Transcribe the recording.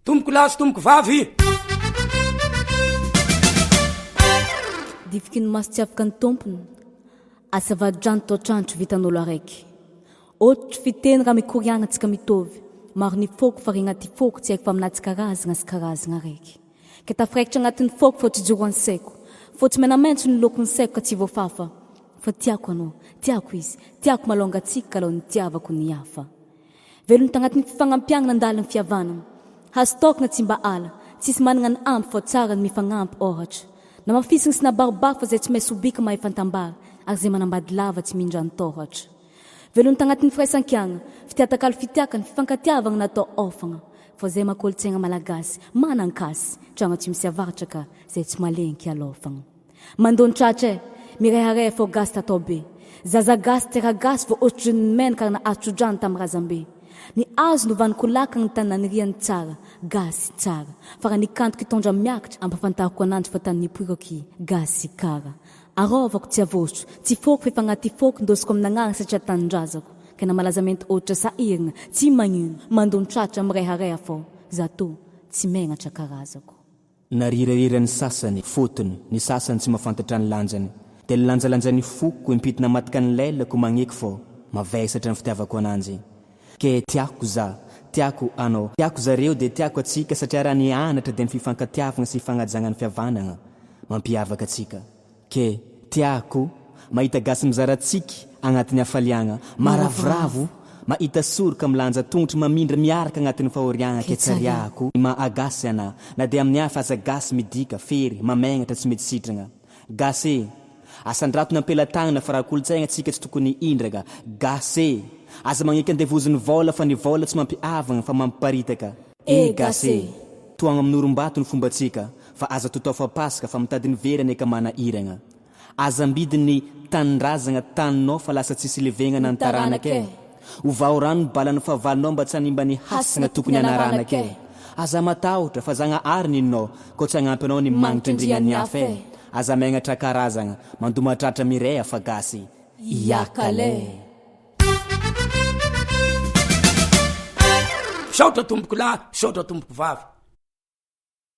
tomboko lahy sy tomboko vavy. Difiky ny maso tsy afaka ny tompony, asavadrano toatrandro vitan'olo araiky. Ohatry fiteny raha mikoriana antsika mitovy, maro ny foko fa anaty foko tsy haiko fa aminazy karazagna sy karazagna araiky. Ka tafiraikitra agnatin'ny foko fa tsy joro ny saiko, fa tsy menamaintso ny lokon'ny saiko ka tsy voafafa. Fa tiako anao, tiako izy, tiako malonga atsika ka lao ny tiavako ny hafa. Velony tagnatin'ny fifanampiagnana andaliny fihavanana, hazo tokona tsy mba ala, tsisy manana ny ampy fa tsara ny mifagnampy ohatra. Na mafisiny sy nabaribary fa zay tsy maintsy sobika mahay fantambara, ary zay manambady lava tsy mindra ny tohatra. Velony tagnatin'ny firaisan-kiagna, fitiatakalo fitiakany fifankatiavagna natao ofagna, fa zay makolotsaigna malagasy, manankasy, trano tsy misy avaratra ka zay tsy malenky alofagna. Mandony tratra mirehareha fô gasy tatao be, zaza gasy tera gasy fô ohatry ny menaka ka na atrodrano tamin'ny razambe. Ny azo novaniko laka ny tanany riany tsara, gasy tsara. Fa raha nikantoky tondra miakatra, ampafantariko ananjy fa tany nipoiraky gasy kara. Arovako tsy avosotro, tsy foko fa fagnaty foko ndosiko amin'agnarana satria tanindrazako. Kena malazamente ohatra sahiragna, tsy magnino, mandony tratra mirehareha fô, zato tsy megnatra karazako. Narirariran'ny sasany fotony, ny sasany tsy mahafantatra ny lanjany. De lanjalanjan'ny foko impitina matika ny lelako magneky fô, mavesatra ny fitiavako ananjy. Ke tiako za, tiako anao, tiako zareo de tiako atsika satria raha ny anatra de ny fifankatiavagna sy fagnajagna ny fihavanagna mampiavaka atsika. Ke tiako mahita gasy mizaratsiky agnatin'ny hafaliagna, maravoravo mahita soroka milanja tongotry mamindra miaraka agnatin'ny fahoriagna. Ke tsariako maagasy ana, na de amin'ny hafa aza gasy midika fery mamegnatra tsy mety sitragna. Gasy asandrato nampelatagna fa raha kolotsaigna atsika tsy tokony indraka. Gasy aza magneky andevoziny vola fa ny vola tsy mampiavagna fa mampiparitaka. Gasy toagna amin'orom-bato ny fombatsika, fa aza totao fa pasaka fa mitady ny verany eka mana iragna. Aza ambidiny tanindrazagna taninao fa lasa tsisy levegna na ny taranake. Ovao rano ny balan'ny fahavalinao mba tsy hanimba ny hasagna tokony anaranake. Aza matahotra fa zagna ary ninao, ko tsy hagnampy anao ny magnitra indrignan'ny hafa. Aza megnatra karazagna, mandomatratra mireha fa gasy iakale. Saotra tomboko lahy, saotra tomboko vavy.